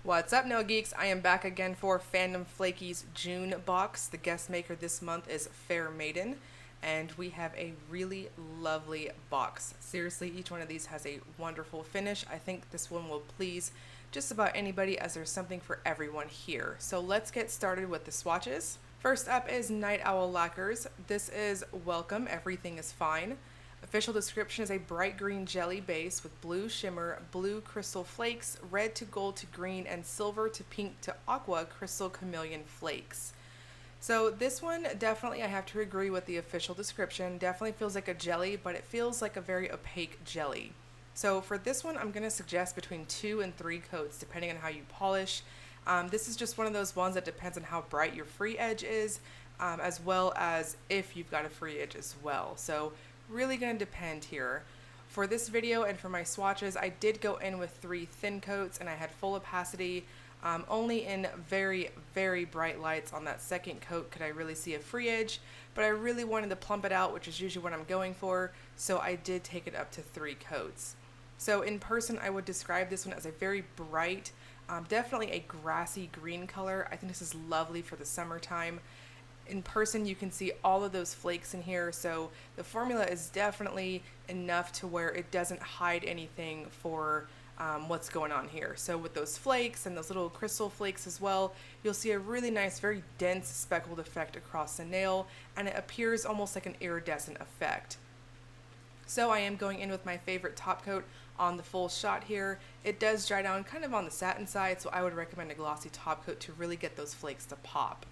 What's up, Nail Geeks? I am back again for Fandom Flakies June box. The guest maker this month is Fair Maiden, and we have a really lovely box. Seriously, each one of these has a wonderful finish. I think this one will please just about anybody, as there's something for everyone here. So let's get started with the swatches. First up is Night Owl Lacquers. This is Welcome, Everything is Fine. Official description is a bright green jelly base with blue shimmer, blue crystal flakes, red to gold to green, and silver to pink to aqua crystal chameleon flakes. So this one, definitely I have to agree with the official description. Definitely feels like a jelly, but it feels like a very opaque jelly. So for this one, I'm going to suggest between 2 and 3 coats, depending on how you polish. This is just one of those ones that depends on how bright your free edge is, as well as if you've got a free edge as well. So really going to depend here. For this video and for my swatches, I did go in with 3 thin coats and I had full opacity. Only in very, very bright lights on that second coat could I really see a free edge, but I really wanted to plump it out, which is usually what I'm going for, so I did take it up to 3 coats. So in person, I would describe this one as a very bright, definitely a grassy green color. I think this is lovely for the summertime. In person, you can see all of those flakes in here, so the formula is definitely enough to where it doesn't hide anything for what's going on here. So with those flakes and those little crystal flakes as well, you'll see a really nice, very dense speckled effect across the nail, and it appears almost like an iridescent effect. So I am going in with my favorite top coat on the full shot here. It does dry down kind of on the satin side, so I would recommend a glossy top coat to really get those flakes to pop.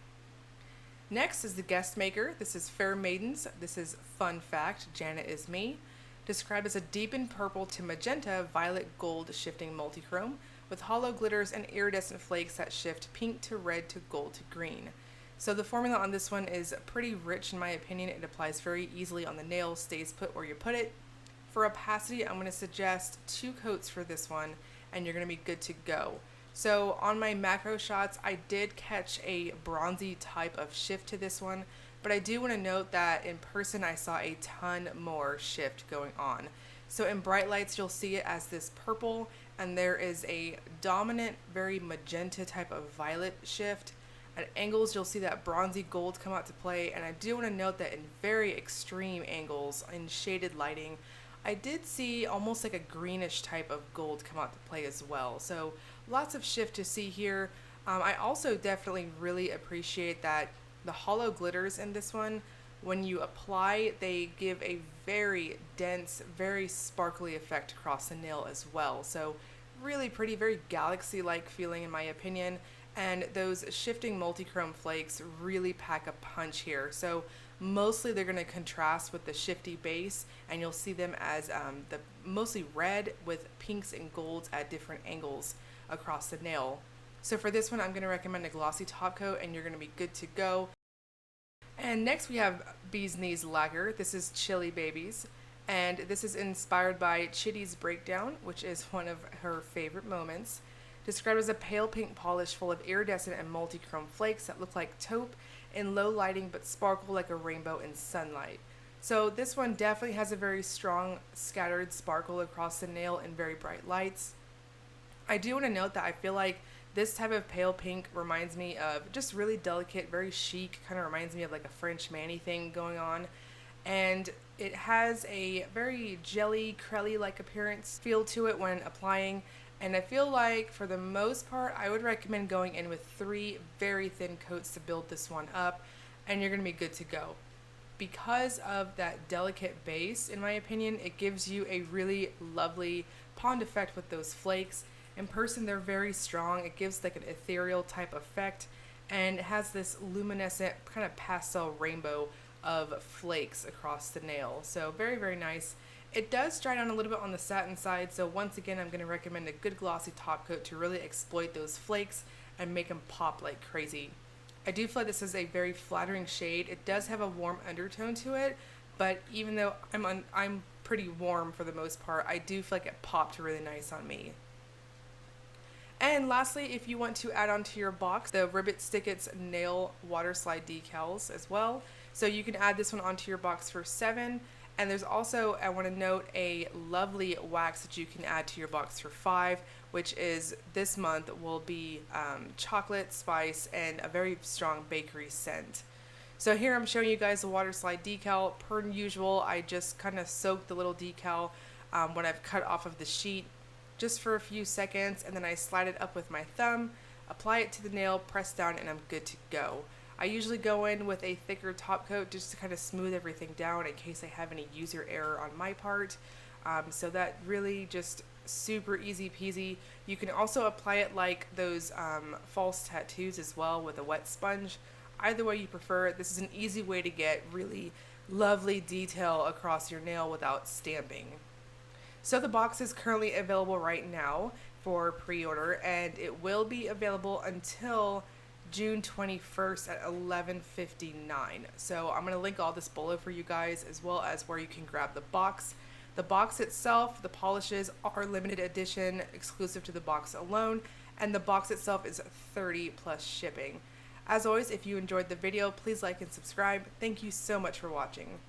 Next is the guest maker. This is Fair Maiden's. This is Fun Fact, Janet is Me. Described as a deepened purple to magenta violet gold shifting multichrome with hollow glitters and iridescent flakes that shift pink to red to gold to green. So the formula on this one is pretty rich in my opinion. It applies very easily on the nail, stays put where you put it. For opacity, I'm going to suggest 2 coats for this one and you're going to be good to go. So on my macro shots, I did catch a bronzy type of shift to this one, but I do want to note that in person I saw a ton more shift going on. So in bright lights, you'll see it as this purple, and there is a dominant, very magenta type of violet shift. At angles, you'll see that bronzy gold come out to play, and I do want to note that in very extreme angles, in shaded lighting, I did see almost like a greenish type of gold come out to play as well. So lots of shift to see here. I also definitely really appreciate that the hollow glitters in this one, when you apply, they give a very dense, very sparkly effect across the nail as well. So really pretty, very galaxy-like feeling in my opinion. And those shifting multichrome flakes really pack a punch here. So mostly they're going to contrast with the shifty base, and you'll see them as the mostly red with pinks and golds at different angles across the nail. So for this one, I'm going to recommend a glossy top coat and you're going to be good to go. And next we have Bee's Knees Lacquer. This is Chili Babies, and this is inspired by Chitty's Breakdown, which is one of her favorite moments. Described as a pale pink polish full of iridescent and multichrome flakes that look like taupe in low lighting but sparkle like a rainbow in sunlight. So this one definitely has a very strong scattered sparkle across the nail in very bright lights. I do want to note that I feel like this type of pale pink reminds me of just really delicate, very chic, kind of reminds me of like a French mani thing going on. And it has a very jelly, crelly-like appearance feel to it when applying. And I feel like for the most part, I would recommend going in with 3 very thin coats to build this one up, and you're going to be good to go. Because of that delicate base, in my opinion, it gives you a really lovely pond effect with those flakes. In person, they're very strong. It gives like an ethereal type effect, and it has this luminescent kind of pastel rainbow of flakes across the nail. So very, very nice. It does dry down a little bit on the satin side, so once again, I'm going to recommend a good glossy top coat to really exploit those flakes and make them pop like crazy. I do feel like this is a very flattering shade. It does have a warm undertone to it, but even though I'm pretty warm for the most part, I do feel like it popped really nice on me. And lastly, if you want to add onto your box, the Ribbit Stickets Nail Waterslide Decals as well. So you can add this one onto your box for $7. And there's also, I want to note, a lovely wax that you can add to your box for $5, which is this month will be chocolate, spice, and a very strong bakery scent. So here I'm showing you guys the water slide decal. Per usual, I just kind of soak the little decal when I've cut off of the sheet just for a few seconds, and then I slide it up with my thumb, apply it to the nail, press down, and I'm good to go. I usually go in with a thicker top coat just to kind of smooth everything down in case I have any user error on my part. So that really just super easy peasy. You can also apply it like those false tattoos as well with a wet sponge. Either way you prefer, this is an easy way to get really lovely detail across your nail without stamping. So the box is currently available right now for pre-order, and it will be available until June 21st at 11:59. So I'm going to link all this below for you guys, as well as where you can grab the box. The box itself, the polishes are limited edition, exclusive to the box alone, and the box itself is 30 plus shipping. As always, if you enjoyed the video, please like and subscribe. Thank you so much for watching.